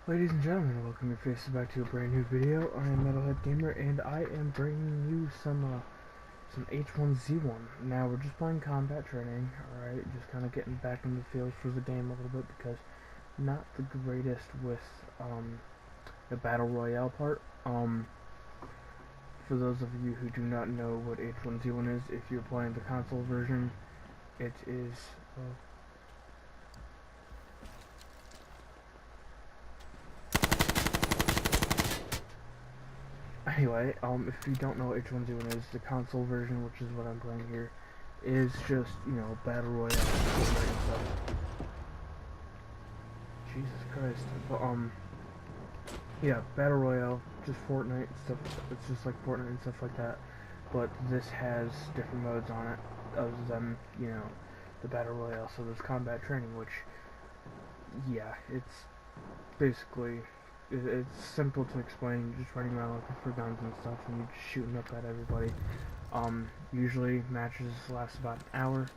Ladies and gentlemen, welcome your faces back to a brand new video. I am Metalhead Gamer, and I am bringing you some H1Z1. Now we're just playing combat training, alright, just kind of getting back in the field for the game a little bit because not the greatest with the battle royale part. For those of you who do not know what H1Z1 is, if you're playing the console version, it is. Anyway, if you don't know what H1Z1 is, the console version, which is what I'm playing here, is just, battle royale stuff. Jesus Christ. But, yeah, battle royale, just Fortnite stuff. It's just like Fortnite and stuff like that. But this has different modes on it, other than, the battle royale. So there's combat training, which, yeah, it's basically. It's simple to explain. You're just running around looking for guns and stuff, and you're just shooting up at everybody. Usually matches last about an hour.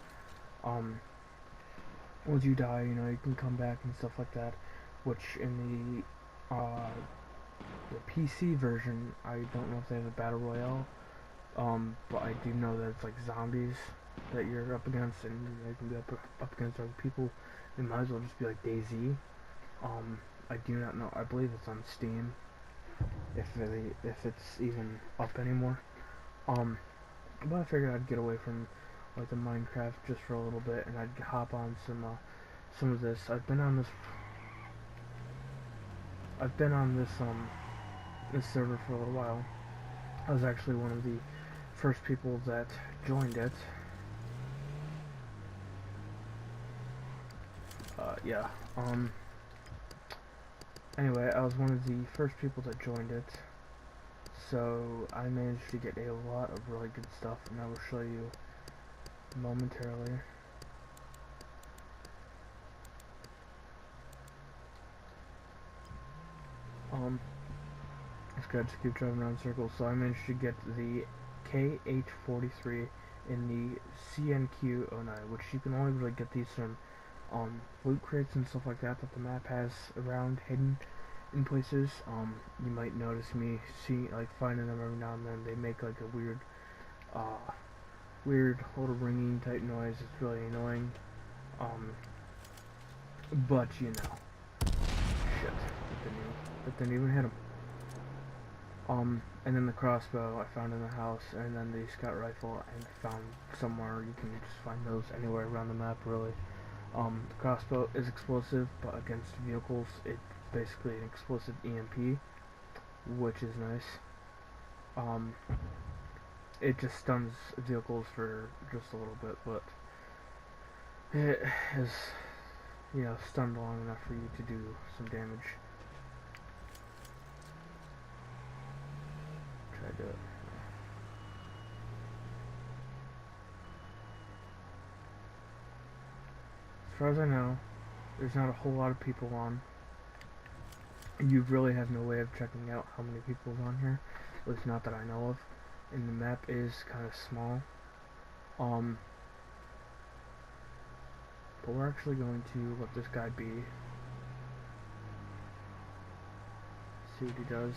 Once you die, you can come back and stuff like that. Which in the PC version, I don't know if they have a battle royale. But I do know that it's like zombies that you're up against, and you can be up against other people. It might as well just be like DayZ. I do not know. I believe it's on Steam. If it's even up anymore. But I figured I'd get away from like the Minecraft just for a little bit, and I'd hop on some of this. I've been on this server for a little while. I was actually one of the first people that joined it. Yeah. Anyway, I was one of the first people that joined it, so I managed to get a lot of really good stuff, and I will show you momentarily. It's good to keep driving around in circles, so I managed to get the KH-43 in the CNQ-09, which you can only really get these from loot crates and stuff like that the map has around hidden in places. You might notice me finding them every now and then. They make like a weird little ringing type noise. It's really annoying. But shit, that didn't even hit him. And then the crossbow I found in the house, and then the scout rifle I found somewhere. You can just find those anywhere around the map, really. The crossbow is explosive, but against vehicles, it's basically an explosive EMP, which is nice. It just stuns vehicles for just a little bit, but it is, stunned long enough for you to do some damage. Try to do it. As far as I know, there's not a whole lot of people on. You really have no way of checking out how many people are on here, at least not that I know of. And the map is kind of small. But we're actually going to let this guy be. See what he does.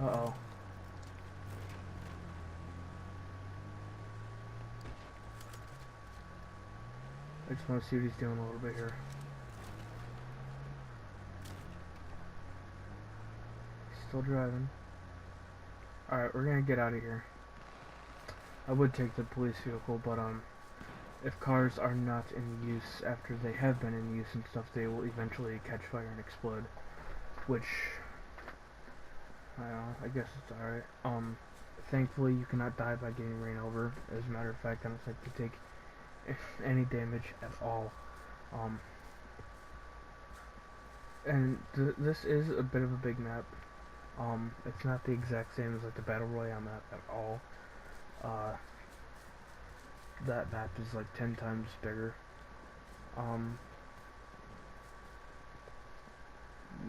Uh-oh. I just want to see what he's doing a little bit here. Still driving. Alright, we're gonna get out of here. I would take the police vehicle, but if cars are not in use after they have been in use and stuff, they will eventually catch fire and explode. Which, I don't know, I guess it's alright. Thankfully you cannot die by getting ran over. As a matter of fact, I don't think you take any damage at all. And this is a bit of a big map. It's not the exact same as like the Battle Royale map at all. That map is like 10 times bigger.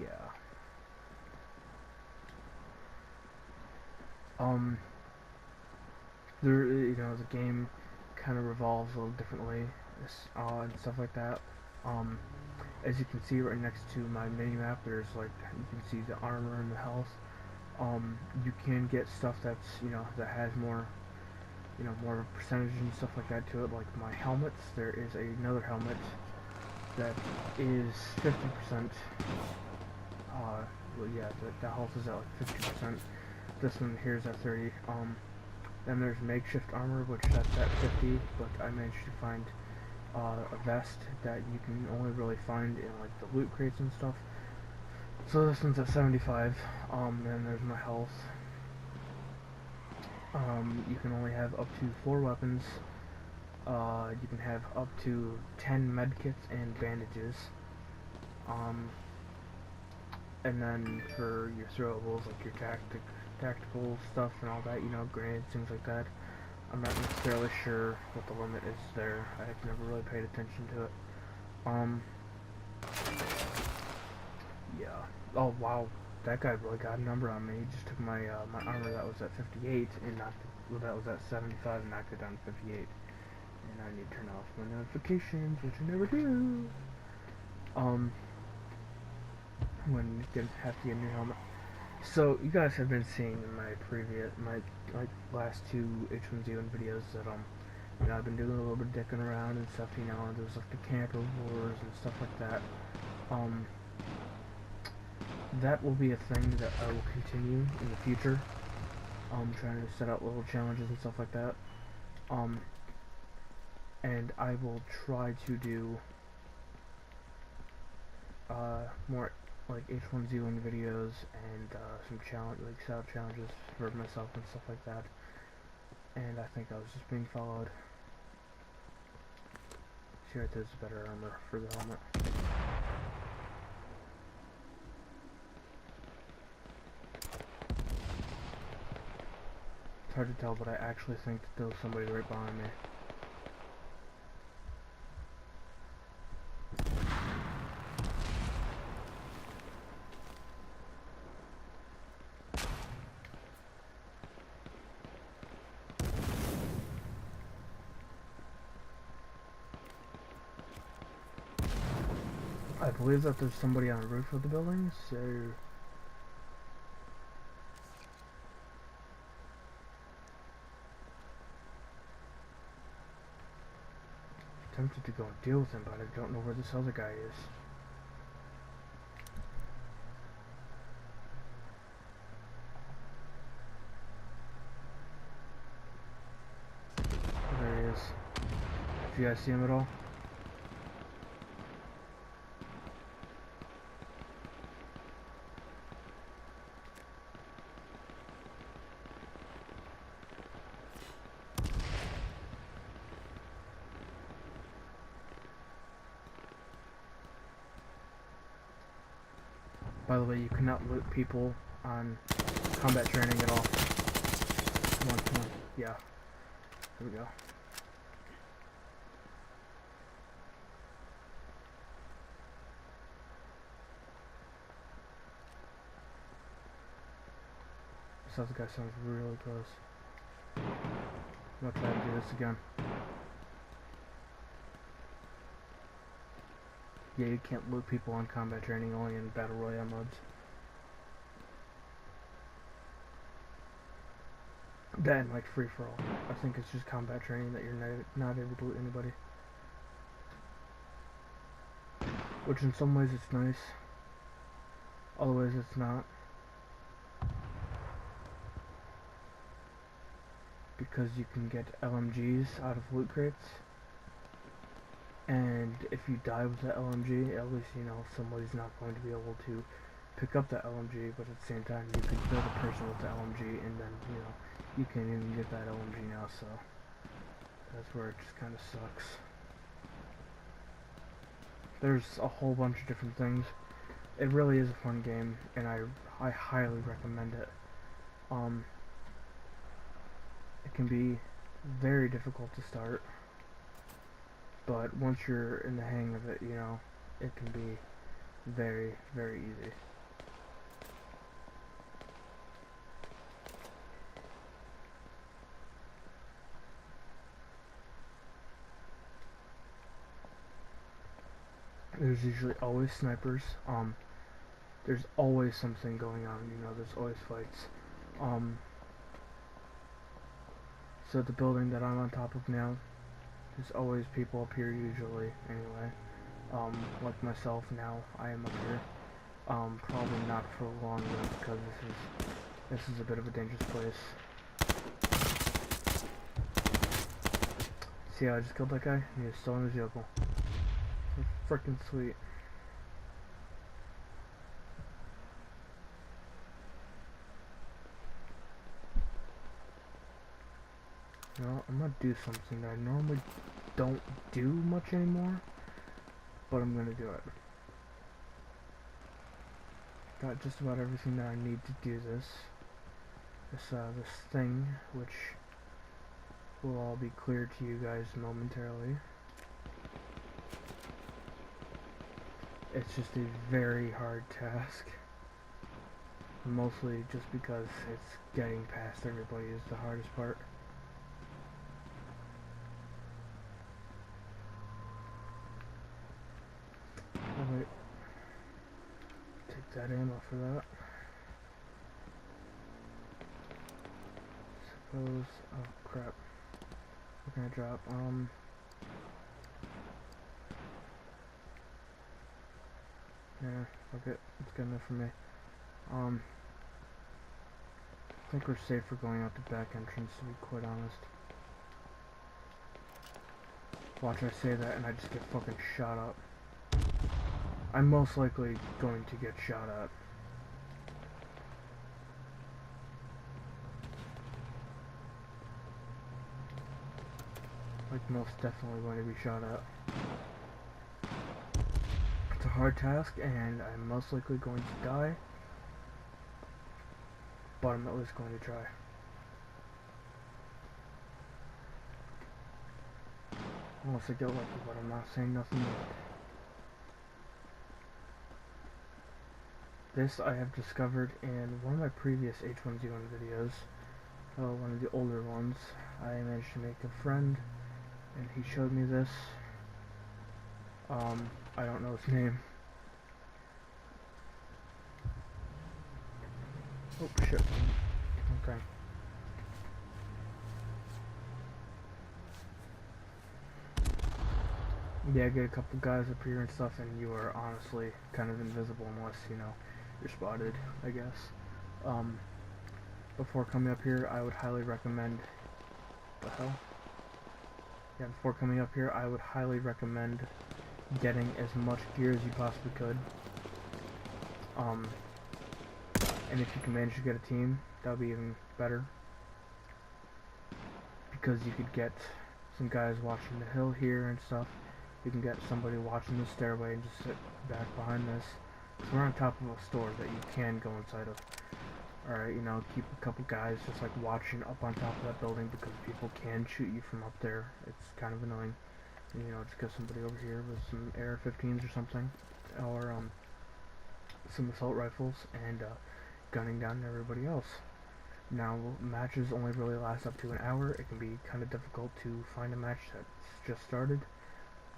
Yeah. there, you know, the game kind of revolves a little differently, and stuff like that. Um, as you can see right next to my mini map, there's like, you can see the armor and the health. You can get stuff that's, you know, that has more, you know, more percentage and stuff like that to it. Like my helmets, there is another helmet that is 50%. Well, yeah, the health is at like 50%. This one here is at 30. Then there's makeshift armor, which that's at 50, but I managed to find a vest that you can only really find in like the loot crates and stuff. So this one's at 75. And there's my health. You can only have up to 4 weapons. You can have up to 10 medkits and bandages. And then for your throwables, like your tactical stuff and all that, you know, grenades, things like that. I'm not necessarily sure what the limit is there. I've never really paid attention to it. Yeah. Oh wow, that guy really got a number on me. He just took my my armor that was at 58 and knocked it. Well, that was at 75 and knocked it down to 58. And I need to turn off my notifications, which I never do. When you have to get a new helmet. So you guys have been seeing in my like last 2 H1Z1 videos that you know, I've been doing a little bit of dicking around and stuff. You know, there's like the camper wars and stuff like that. That will be a thing that I will continue in the future. Trying to set out little challenges and stuff like that. And I will try to do more like H1Z1 videos and some like setup challenges for myself and stuff like that. And I think I was just being followed. See right there's better armor for the helmet. It's hard to tell, but I actually think that there was somebody right behind me. I believe that there's somebody on the roof of the building, so I'm tempted to go and deal with him, but I don't know where this other guy is. There he is. Do you guys see him at all? By the way, you cannot loot people on combat training at all. Come on, come on. Yeah. Here we go. This other guy sounds really close. I'm gonna try to do this again. Yeah, you can't loot people on combat training, only in Battle Royale modes. That and like free-for-all. I think it's just combat training that you're not able to loot anybody. Which in some ways it's nice. Other ways it's not. Because you can get LMGs out of loot crates. And if you die with that LMG, at least you know somebody's not going to be able to pick up that LMG, but at the same time you could kill the person with the LMG and then, you know, you can't even get that LMG now, so that's where it just kind of sucks. There's a whole bunch of different things. It really is a fun game, and I highly recommend it. It can be very difficult to start, but once you're in the hang of it, you know, it can be very, very easy. There's usually always snipers. There's always something going on, you know, there's always fights. So the building that I'm on top of now, there's always people up here usually, anyway. Like myself now, I am up here. Probably not for long enough because this is a bit of a dangerous place. See how I just killed that guy? He is still in his vehicle. So freaking sweet. You know, I'm gonna do something that I normally don't do much anymore, but I'm gonna do it. Got just about everything that I need to do this thing, which will all be clear to you guys momentarily. It's just a very hard task, mostly just because it's getting past everybody is the hardest part. Oh wait, take that ammo for that. Suppose, oh crap, what can I drop? Yeah, fuck it, it's good enough for me. I think we're safe for going out the back entrance, to be quite honest. Watch, I say that and I just get fucking shot up. I'm most likely going to get shot at. Like, most definitely going to be shot at. It's a hard task, and I'm most likely going to die. But I'm at least going to try. Unless I get lucky, but I'm not saying nothing yet. This I have discovered in one of my previous H1Z1 videos. One of the older ones. I managed to make a friend, and he showed me this. I don't know his name. Oh shit. Okay. Yeah, get a couple guys up here and stuff, and you are honestly kind of invisible unless, you know, you're spotted, I guess. Before coming up here, I would highly recommend... What the hell? Yeah, before coming up here, I would highly recommend getting as much gear as you possibly could. And if you can manage to get a team, that would be even better. Because you could get some guys watching the hill here and stuff. You can get somebody watching the stairway and just sit back behind this. Because we're on top of a store that you can go inside of. Alright, you know, keep a couple guys just like watching up on top of that building because people can shoot you from up there. It's kind of annoying. And, you know, just get somebody over here with some AR-15s or something. Or, some assault rifles and, gunning down everybody else. Now, matches only really last up to an hour. It can be kind of difficult to find a match that's just started.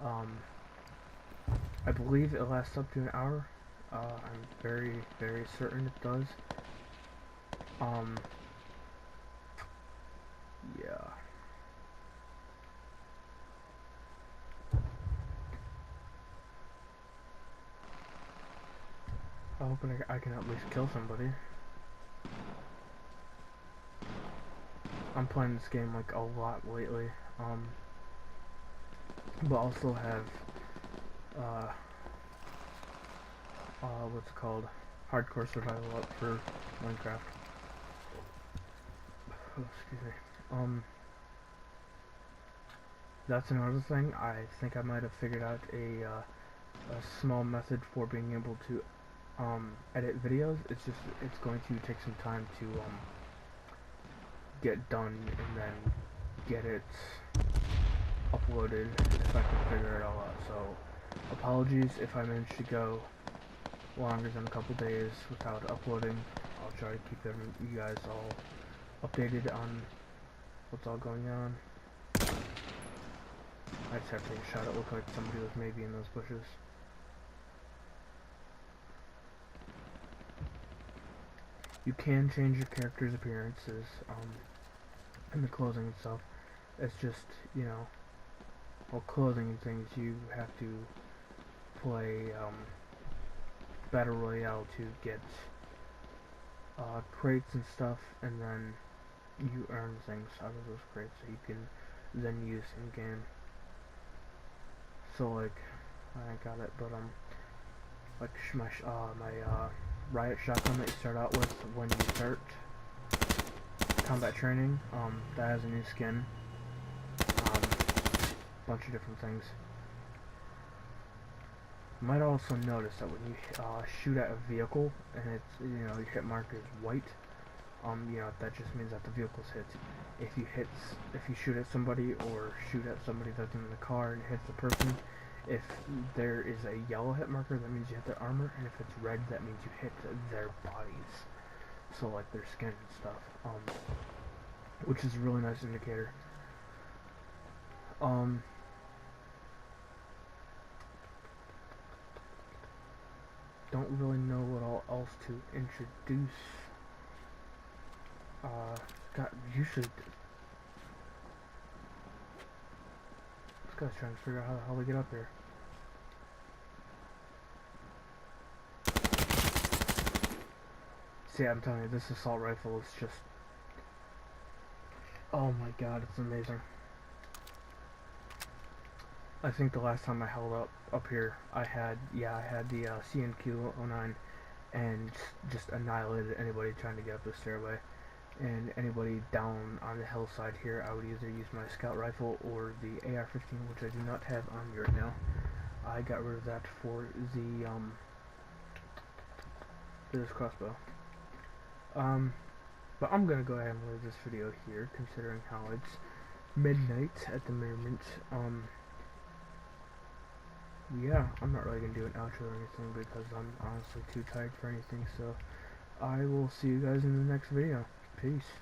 I believe it lasts up to an hour. I'm very, very certain it does. Yeah. I'm hoping I can at least kill somebody. I'm playing this game like a lot lately. But also have what's it called? Hardcore survival up for Minecraft. Oh, excuse me. That's another thing. I think I might have figured out a small method for being able to edit videos. It's going to take some time to get done and then get it uploaded if I can figure it all out. So apologies if I manage to go longer than a couple days without uploading. I'll try to keep you guys all updated on what's all going on. I just have to take a shot. It looked like somebody was maybe in those bushes. You can change your character's appearances, and the clothing and stuff. It's just, you know, well, clothing and things, you have to play, Battle Royale to get, crates and stuff, and then you earn things out of those crates that you can then use in game. So like, I got it, but like my riot shotgun that you start out with when you start combat training, that has a new skin, bunch of different things. You might also notice that when you shoot at a vehicle and it's, you know, your hit marker is white, you know, that just means that the vehicle's hit. If you shoot at somebody or shoot at somebody that's in the car and hits the person, if there is a yellow hit marker, that means you hit their armor, and if it's red, that means you hit their bodies. So like their skin and stuff, which is a really nice indicator. Don't really know what all else to introduce. God, you should. This guy's trying to figure out how the hell we get up here. See, I'm telling you, this assault rifle is just... oh my god, it's amazing. I think the last time I held up here, I had the CNQ-09 and just annihilated anybody trying to get up the stairway. And anybody down on the hillside here, I would either use my scout rifle or the AR-15, which I do not have on me right now. I got rid of that for this crossbow. But I'm gonna go ahead and leave this video here, considering how it's midnight at the moment. Yeah, I'm not really gonna do an outro or anything because I'm honestly too tired for anything, so I will see you guys in the next video. Peace.